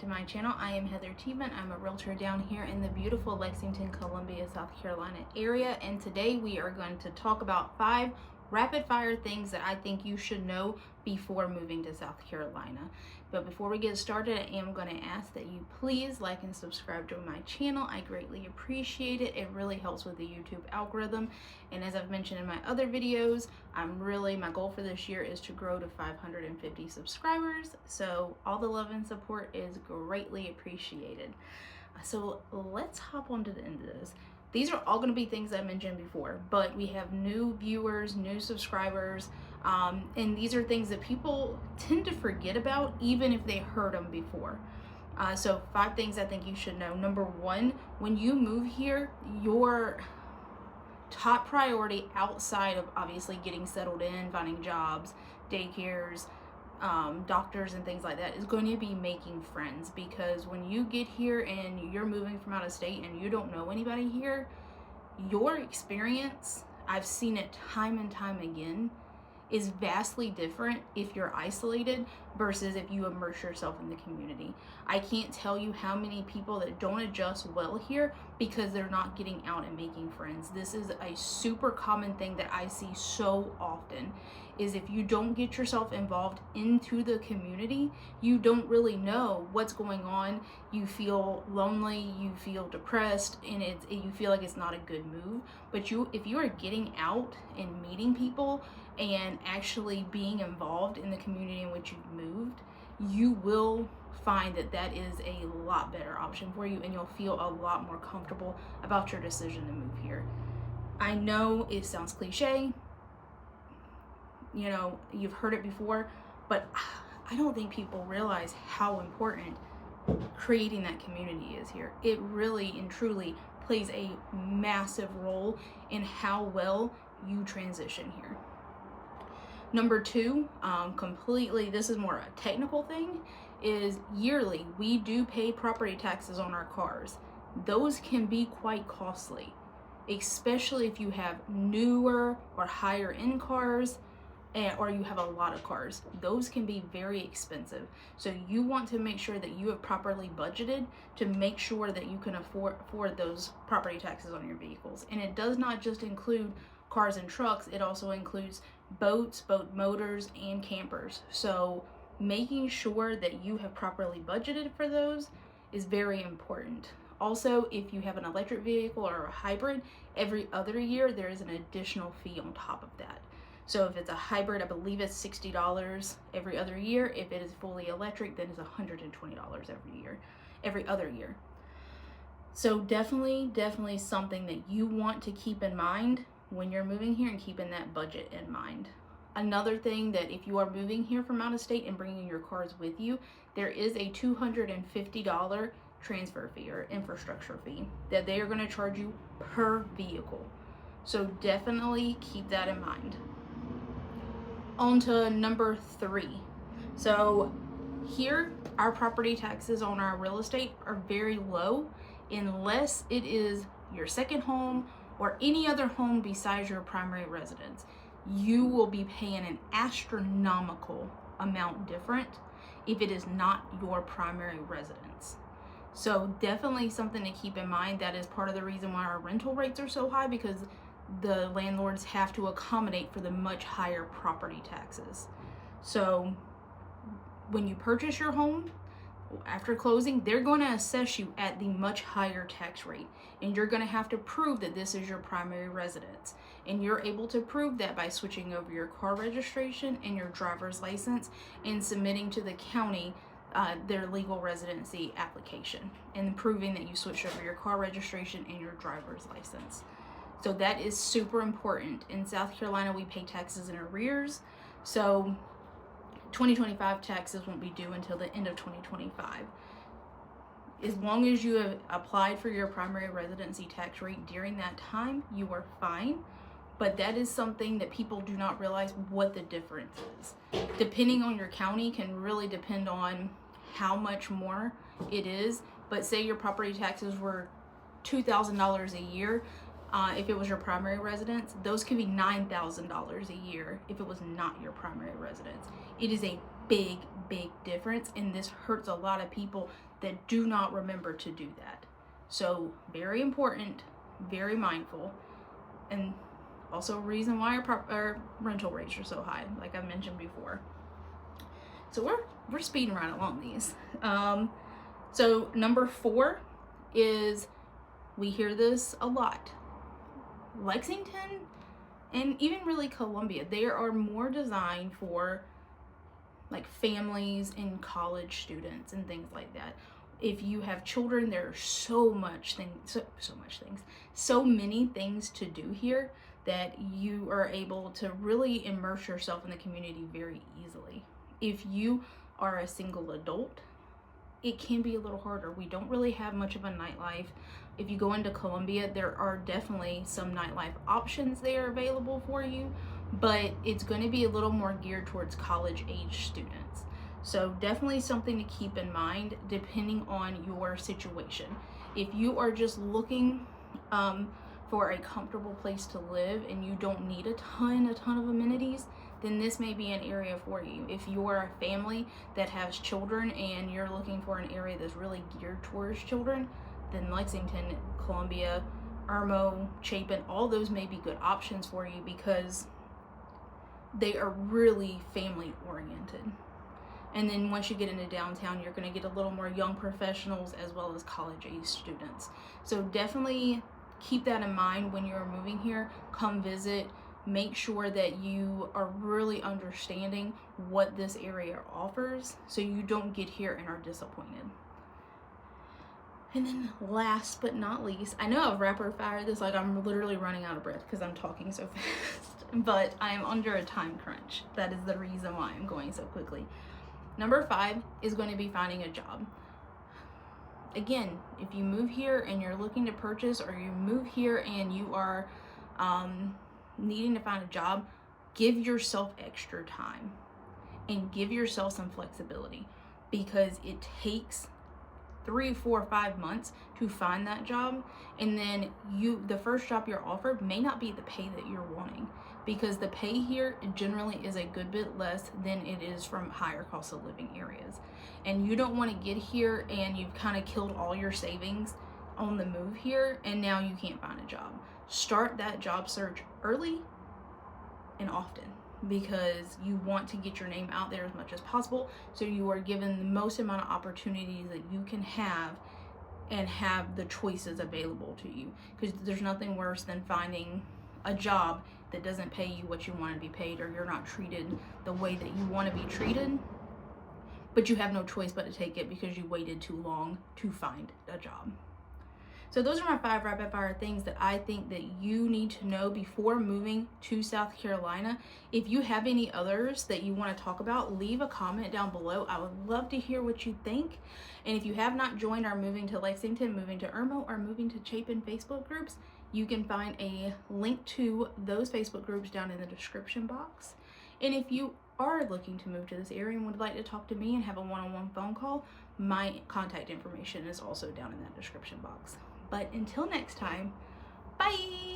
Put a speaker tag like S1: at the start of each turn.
S1: my channel. I am Heather Tiemann. I'm a realtor down here in the beautiful Lexington, Columbia, South Carolina area. And today we are going to talk about 5 rapid fire things that I think you should know before moving to South Carolina. But before we get started, I am going to ask that you please like and subscribe to my channel. I greatly appreciate it. It really helps with the YouTube algorithm. And as I've mentioned in my other videos, my goal for this year is to grow to 550 subscribers. So all the love and support is greatly appreciated. So let's hop on to the end of this. These are all going to be things I mentioned before, but we have new viewers, new subscribers, and these are things that people tend to forget about even if they heard them before. So 5 things I think you should know. Number 1, when you move here, your top priority outside of obviously getting settled in, finding jobs, daycares, doctors and things like that is going to be making friends, because when you get here and you're moving from out of state and you don't know anybody here, your experience, I've seen it time and time again, is vastly different if you're isolated versus if you immerse yourself in the community. I can't tell you how many people that don't adjust well here because they're not getting out and making friends. This is a super common thing that I see so often, is if you don't get yourself involved into the community, you don't really know what's going on. You feel lonely, you feel depressed, and you feel like it's not a good move. But if you are getting out and meeting people and actually being involved in the community in which you've moved, you will find that that is a lot better option for you, and you'll feel a lot more comfortable about your decision to move here. I know it sounds cliche, you've heard it before, but I don't think people realize how important creating that community is here. It really and truly plays a massive role in how well you transition here. Number 2, this is more a technical thing, is yearly we do pay property taxes on our cars. Those can be quite costly, especially if you have newer or higher end cars, or you have a lot of cars. Those can be very expensive. So you want to make sure that you have properly budgeted to make sure that you can afford those property taxes on your vehicles. And it does not just include cars and trucks, it also includes boats, boat motors, and campers. So making sure that you have properly budgeted for those is very important. Also, if you have an electric vehicle or a hybrid, every other year there is an additional fee on top of that. So if it's a hybrid, I believe it's $60 every other year. If it is fully electric, then it's $120 every other year. So definitely something that you want to keep in mind when you're moving here, and keeping that budget in mind. Another thing, that if you are moving here from out of state and bringing your cars with you, there is a $250 transfer fee or infrastructure fee that they are going to charge you per vehicle. So definitely keep that in mind. On to number 3. So here, our property taxes on our real estate are very low unless it is your second home or any other home besides your primary residence. You will be paying an astronomical amount different if it is not your primary residence. So definitely something to keep in mind. That is part of the reason why our rental rates are so high, because the landlords have to accommodate for the much higher property taxes. So when you purchase your home, after closing, they're going to assess you at the much higher tax rate, and you're going to have to prove that this is your primary residence. And you're able to prove that by switching over your car registration and your driver's license and submitting to the county their legal residency application, and proving that you switched over your car registration and your driver's license. So that is super important. In South Carolina, we pay taxes in arrears. So 2025 taxes won't be due until the end of 2025. As long as you have applied for your primary residency tax rate during that time, you are fine. But that is something that people do not realize what the difference is. Depending on your county can really depend on how much more it is. But say your property taxes were $2,000 a year. If it was your primary residence, those could be $9,000 a year if it was not your primary residence. It is a big difference, and this hurts a lot of people that do not remember to do that. So very important, very mindful, and also a reason why our rental rates are so high, like I mentioned before. So we're speeding right along these. So number 4 is, we hear this a lot, Lexington and even really Columbia, they are more designed for like families and college students and things like that. If you have children, there are so many things to do here that you are able to really immerse yourself in the community very easily. If you are a single adult, it can be a little harder. We don't really have much of a nightlife. If you go into Columbia, there are definitely some nightlife options there available for you, but it's going to be a little more geared towards college age students. So definitely something to keep in mind depending on your situation. If you are just looking for a comfortable place to live and you don't need a ton of amenities, then this may be an area for you. If you're a family that has children and you're looking for an area that's really geared towards children, then Lexington, Columbia, Irmo, Chapin, all those may be good options for you because they are really family oriented. And then once you get into downtown, you're going to get a little more young professionals as well as college age students. So definitely keep that in mind when you're moving here. Come visit. Make sure that you are really understanding what this area offers so you don't get here and are disappointed. And then last but not least, I know I've rapid fired this like I'm literally running out of breath because I'm talking so fast, but I am under a time crunch. That is the reason why I'm going so quickly. Number 5 is going to be finding a job. Again, if you move here and you're looking to purchase, or you move here and you are needing to find a job, give yourself extra time and give yourself some flexibility, because it takes 3, 4, 5 months to find that job, and then the first job you're offered may not be the pay that you're wanting, because the pay here generally is a good bit less than it is from higher cost of living areas. And you don't want to get here and you've kind of killed all your savings on the move here and now you can't find a job. Start that job search early and often, because you want to get your name out there as much as possible so you are given the most amount of opportunities that you can have and have the choices available to you, because there's nothing worse than finding a job that doesn't pay you what you want to be paid, or you're not treated the way that you want to be treated, but you have no choice but to take it because you waited too long to find a job. So those are my 5 rapid fire things that I think that you need to know before moving to South Carolina. If you have any others that you want to talk about, leave a comment down below. I would love to hear what you think. And if you have not joined our Moving to Lexington, Moving to Irmo, or Moving to Chapin Facebook groups, you can find a link to those Facebook groups down in the description box. And if you are looking to move to this area and would like to talk to me and have a one-on-one phone call, my contact information is also down in that description box. But until next time, bye!